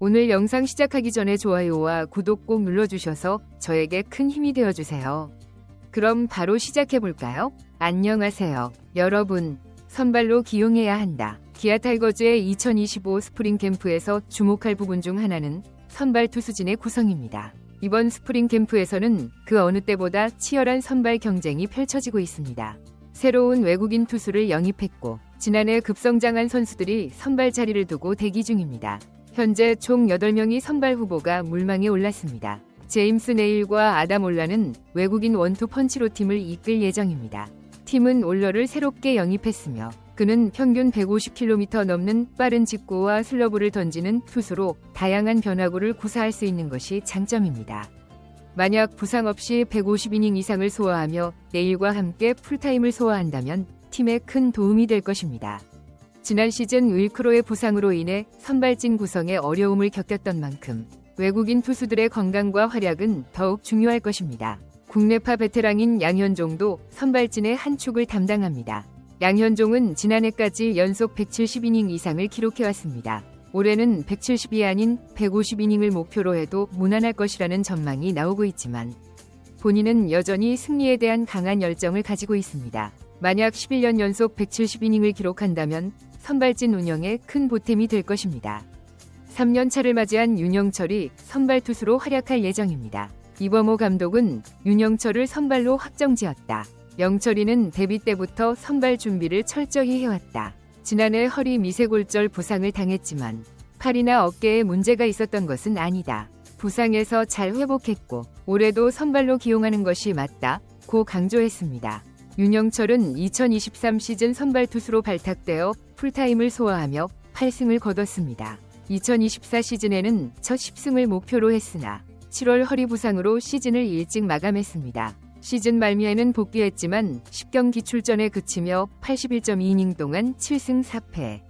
오늘 영상 시작하기 전에 좋아요와 구독 꼭 눌러주셔서 저에게 큰 힘이 되어주세요. 그럼 바로 시작해볼까요? 안녕하세요. 여러분, 선발로 기용해야 한다. 기아 타이거즈의 2025 스프링 캠프에서 주목할 부분 중 하나는 선발 투수진의 구성입니다. 이번 스프링 캠프에서는 그 어느 때보다 치열한 선발 경쟁이 펼쳐지고 있습니다. 새로운 외국인 투수를 영입했고 지난해 급성장한 선수들이 선발 자리를 두고 대기 중입니다. 현재 총 8명이 선발 후보가 물망에 올랐습니다. 제임스 네일과 아담 올라는 외국인 원투 펀치로 팀을 이끌 예정입니다. 팀은 올러를 새롭게 영입했으며 그는 평균 150km 넘는 빠른 직구와 슬러브를 던지는 투수로 다양한 변화구를 구사할 수 있는 것이 장점입니다. 만약 부상 없이 150이닝 이상을 소화하며 네일과 함께 풀타임을 소화한다면 팀에 큰 도움이 될 것입니다. 지난 시즌 윌크로의 부상으로 인해 선발진 구성에 어려움을 겪었던 만큼 외국인 투수들의 건강과 활약은 더욱 중요할 것입니다. 국내파 베테랑인 양현종도 선발진의 한 축을 담당합니다. 양현종은 지난해까지 연속 170이닝 이상을 기록해왔습니다. 올해는 170이 아닌 150이닝을 목표로 해도 무난할 것이라는 전망이 나오고 있지만 본인은 여전히 승리에 대한 강한 열정을 가지고 있습니다. 만약 11년 연속 170이닝을 기록한다면 선발진 운영에 큰 보탬이 될 것입니다. 3년 차를 맞이한 윤영철이 선발 투수로 활약할 예정입니다. 이범호 감독은 윤영철을 선발로 확정지었다. 영철이는 데뷔 때부터 선발 준비를 철저히 해왔다. 지난해 허리 미세골절 부상을 당했지만 팔이나 어깨에 문제가 있었던 것은 아니다. 부상에서 잘 회복했고 올해도 선발로 기용하는 것이 맞다 고 강조했습니다. 윤영철은 2023 시즌 선발 투수로 발탁되어 풀타임을 소화하며 8승을 거뒀습니다. 2024 시즌에는 첫 10승을 목표로 했으나 7월 허리 부상으로 시즌을 일찍 마감했습니다. 시즌 말미에는 복귀했지만 10경기 출전에 그치며 81.2이닝 동안 7승 4패,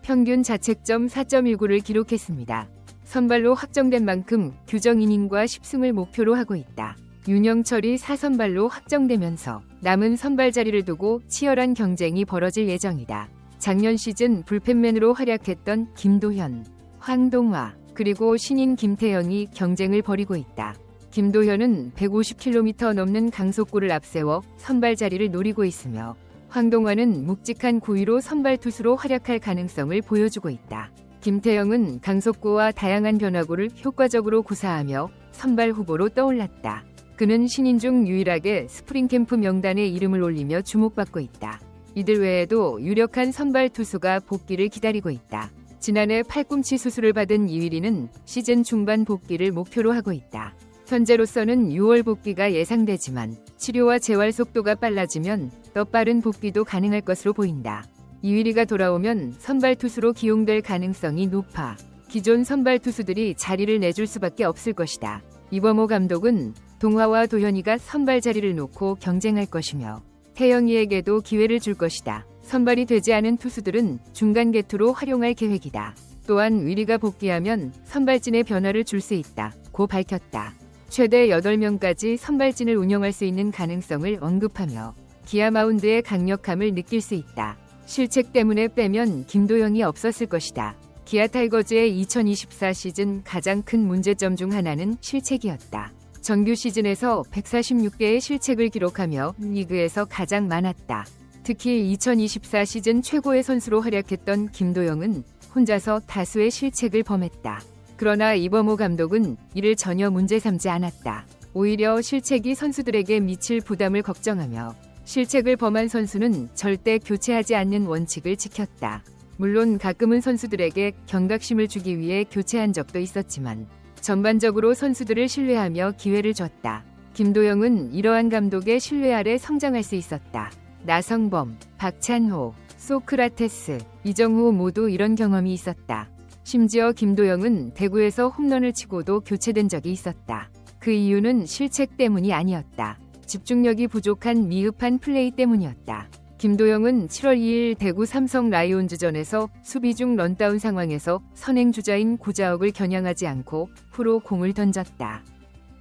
평균 자책점 4.19를 기록했습니다. 선발로 확정된 만큼 규정 이닝과 10승을 목표로 하고 있다. 윤영철이 4선발로 확정되면서 남은 선발 자리를 두고 치열한 경쟁이 벌어질 예정이다. 작년 시즌 불펜맨으로 활약했던 김도현, 황동화, 그리고 신인 김태형이 경쟁을 벌이고 있다. 김도현은 150km 넘는 강속구를 앞세워 선발 자리를 노리고 있으며 황동화는 묵직한 구위로 선발 투수로 활약할 가능성을 보여주고 있다. 김태형은 강속구와 다양한 변화구를 효과적으로 구사하며 선발 후보로 떠올랐다. 그는 신인 중 유일하게 스프링 캠프 명단에 이름을 올리며 주목받고 있다. 이들 외에도 유력한 선발 투수가 복귀를 기다리고 있다. 지난해 팔꿈치 수술을 받은 이휘리는 시즌 중반 복귀를 목표로 하고 있다. 현재로서는 6월 복귀가 예상되지만 치료와 재활 속도가 빨라지면 더 빠른 복귀도 가능할 것으로 보인다. 이휘리가 돌아오면 선발 투수로 기용될 가능성이 높아 기존 선발 투수들이 자리를 내줄 수밖에 없을 것이다. 이범호 감독은 동화와 도현이가 선발 자리를 놓고 경쟁할 것이며 태영이에게도 기회를 줄 것이다. 선발이 되지 않은 투수들은 중간 개투로 활용할 계획이다. 또한 위리가 복귀하면 선발진에 변화를 줄 수 있다 고 밝혔다. 최대 8명까지 선발진을 운영할 수 있는 가능성을 언급하며 기아 마운드의 강력함을 느낄 수 있다. 실책 때문에 빼면 김도영이 없었을 것이다. 기아 타이거즈의 2024 시즌 가장 큰 문제점 중 하나는 실책이었다. 정규 시즌에서 146개의 실책을 기록하며 리그에서 가장 많았다. 특히 2024 시즌 최고의 선수로 활약했던 김도영은 혼자서 다수의 실책을 범했다. 그러나 이범호 감독은 이를 전혀 문제 삼지 않았다. 오히려 실책이 선수들에게 미칠 부담을 걱정하며 실책을 범한 선수는 절대 교체하지 않는 원칙을 지켰다. 물론 가끔은 선수들에게 경각심을 주기 위해 교체한 적도 있었지만 전반적으로 선수들을 신뢰하며 기회를 줬다. 김도영은 이러한 감독의 신뢰 아래 성장할 수 있었다. 나성범, 박찬호, 소크라테스, 이정후 모두 이런 경험이 있었다. 심지어 김도영은 대구에서 홈런을 치고도 교체된 적이 있었다. 그 이유는 실책 때문이 아니었다. 집중력이 부족한 미흡한 플레이 때문이었다. 김도영은 7월 2일 대구 삼성 라이온즈전에서 수비 중 런다운 상황에서 선행주자인 구자욱을 겨냥하지 않고 후로 공을 던졌다.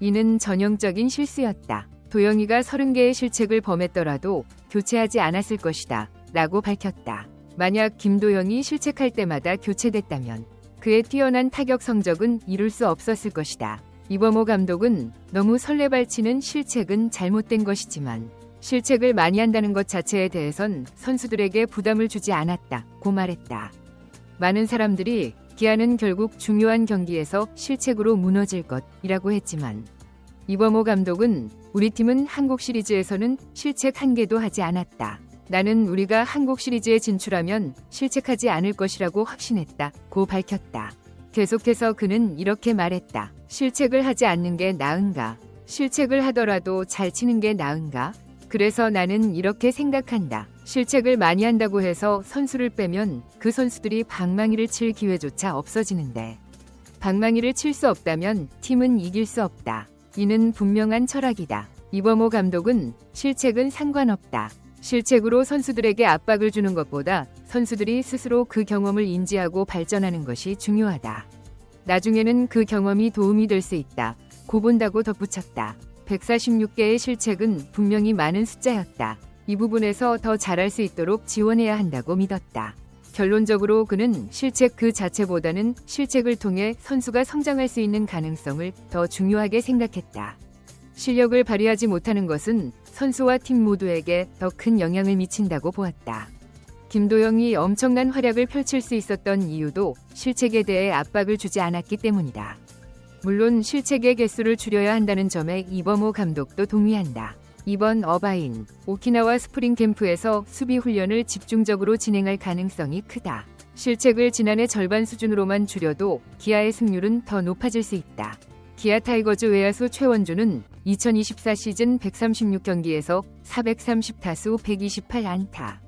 이는 전형적인 실수였다. 도영이가 30개의 실책을 범했더라도 교체하지 않았을 것이다 라고 밝혔다. 만약 김도영이 실책할 때마다 교체됐다면 그의 뛰어난 타격 성적은 이룰 수 없었을 것이다. 이범호 감독은 너무 설레발치는 실책은 잘못된 것이지만 실책을 많이 한다는 것 자체에 대해선 선수들에게 부담을 주지 않았다고 말했다. 많은 사람들이 기아는 결국 중요한 경기에서 실책으로 무너질 것이라고 했지만 이범호 감독은 우리 팀은 한국 시리즈에서는 실책 한 개도 하지 않았다. 나는 우리가 한국 시리즈에 진출하면 실책하지 않을 것이라고 확신했다고 밝혔다. 계속해서 그는 이렇게 말했다. 실책을 하지 않는 게 나은가? 실책을 하더라도 잘 치는 게 나은가? 그래서 나는 이렇게 생각한다. 실책을 많이 한다고 해서 선수를 빼면 그 선수들이 방망이를 칠 기회조차 없어지는데 방망이를 칠 수 없다면 팀은 이길 수 없다. 이는 분명한 철학이다. 이범호 감독은 실책은 상관없다. 실책으로 선수들에게 압박을 주는 것보다 선수들이 스스로 그 경험을 인지하고 발전하는 것이 중요하다. 나중에는 그 경험이 도움이 될 수 있다. 고 본다고 덧붙였다. 146개의 실책은 분명히 많은 숫자였다. 이 부분에서 더 잘할 수 있도록 지원해야 한다고 믿었다. 결론적으로 그는 실책 그 자체보다는 실책을 통해 선수가 성장할 수 있는 가능성을 더 중요하게 생각했다. 실력을 발휘하지 못하는 것은 선수와 팀 모두에게 더 큰 영향을 미친다고 보았다. 김도영이 엄청난 활약을 펼칠 수 있었던 이유도 실책에 대해 압박을 주지 않았기 때문이다. 물론 실책의 개수를 줄여야 한다는 점에 이범호 감독도 동의한다. 이번 어바인, 오키나와 스프링 캠프에서 수비 훈련을 집중적으로 진행할 가능성이 크다. 실책을 지난해 절반 수준으로만 줄여도 기아의 승률은 더 높아질 수 있다. 기아 타이거즈 외야수 최원주는 2024 시즌 136경기에서 430타수 128안타,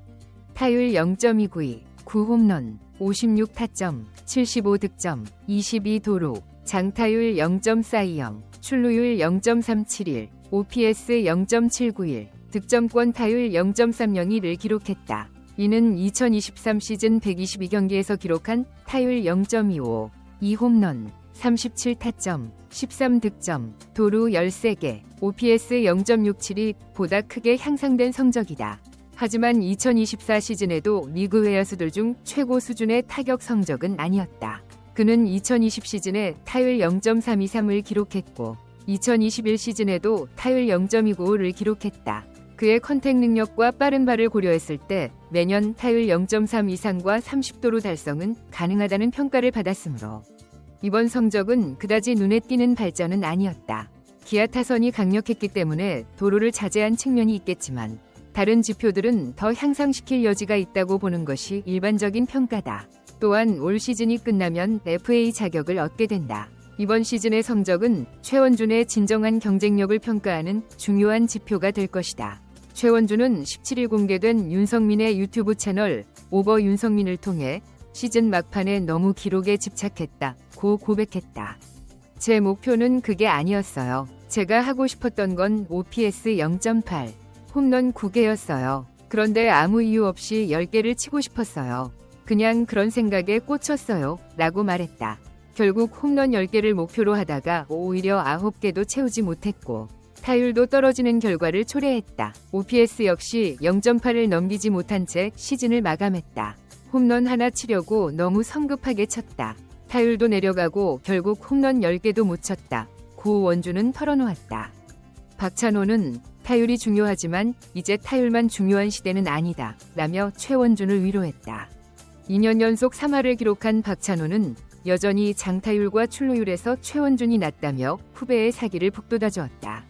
타율 0.292, 9홈런, 56타점, 75득점, 22도루, 장타율 0.420, 출루율 0.371, OPS 0.791, 득점권 타율 0.302를 기록했다. 이는 2023 시즌 122경기에서 기록한 타율 0.25, 2홈런, 37타점, 13득점, 도루 13개, OPS 0.672 보다 크게 향상된 성적이다. 하지만 2024 시즌에도 리그 외야수들 중 최고 수준의 타격 성적은 아니었다. 그는 2020 시즌에 타율 0.323을 기록했고 2021 시즌에도 타율 0.295를 기록했다. 그의 컨택 능력과 빠른 발을 고려했을 때 매년 타율 0.3 이상과 30도루 달성은 가능하다는 평가를 받았으므로 이번 성적은 그다지 눈에 띄는 발전은 아니었다. 기아 타선이 강력했기 때문에 도루를 자제한 측면이 있겠지만 다른 지표들은 더 향상시킬 여지가 있다고 보는 것이 일반적인 평가다. 또한 올 시즌이 끝나면 FA 자격을 얻게 된다. 이번 시즌의 성적은 최원준의 진정한 경쟁력을 평가하는 중요한 지표가 될 것이다. 최원준은 17일 공개된 윤성민의 유튜브 채널 오버 윤성민을 통해 시즌 막판에 너무 기록에 집착했다고 고백했다. 제 목표는 그게 아니었어요. 제가 하고 싶었던 건 OPS 0.8, 홈런 9개였어요. 그런데 아무 이유 없이 10개를 치고 싶었어요. 그냥 그런 생각에 꽂혔어요. 라고 말했다. 결국 홈런 10개를 목표로 하다가 오히려 9개도 채우지 못했고 타율도 떨어지는 결과를 초래했다. OPS 역시 0.8을 넘기지 못한 채 시즌을 마감했다. 홈런 하나 치려고 너무 성급하게 쳤다. 타율도 내려가고 결국 홈런 10개도 못 쳤다. 고 원주는 털어놓았다. 박찬호는 타율이 중요하지만 이제 타율만 중요한 시대는 아니다. 라며 최원준을 위로했다. 2년 연속 3할을 기록한 박찬호는 여전히 장타율과 출루율에서 최원준이 낮다며 후배의 사기를 북돋아주었다.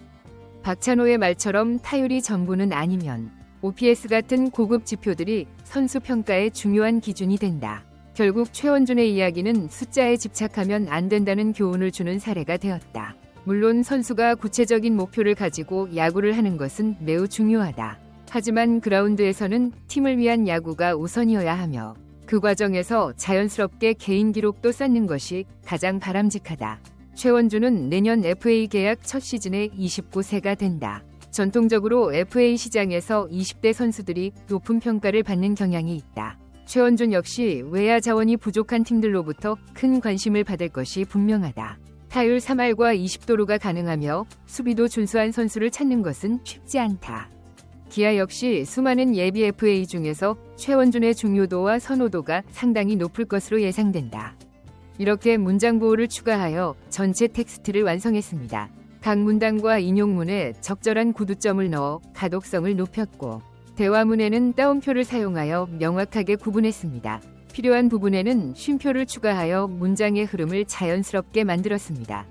박찬호의 말처럼 타율이 전부는 아니면 OPS 같은 고급 지표들이 선수 평가의 중요한 기준이 된다. 결국 최원준의 이야기는 숫자에 집착하면 안 된다는 교훈을 주는 사례가 되었다. 물론 선수가 구체적인 목표를 가지고 야구를 하는 것은 매우 중요하다. 하지만 그라운드에서는 팀을 위한 야구가 우선이어야 하며 그 과정에서 자연스럽게 개인 기록도 쌓는 것이 가장 바람직하다. 최원준은 내년 FA 계약 첫 시즌에 29세가 된다. 전통적으로 FA 시장에서 20대 선수들이 높은 평가를 받는 경향이 있다. 최원준 역시 외야 자원이 부족한 팀들로부터 큰 관심을 받을 것이 분명하다. 타율 3할과 20도루가 가능하며 수비도 준수한 선수를 찾는 것은 쉽지 않다. 기아 역시 수많은 예비 FA 중에서 최원준의 중요도와 선호도가 상당히 높을 것으로 예상된다. 이렇게 문장 보호를 추가하여 전체 텍스트를 완성했습니다. 각 문단과 인용문에 적절한 구두점을 넣어 가독성을 높였고 대화문에는 따옴표를 사용하여 명확하게 구분했습니다. 필요한 부분에는 쉼표를 추가하여 문장의 흐름을 자연스럽게 만들었습니다.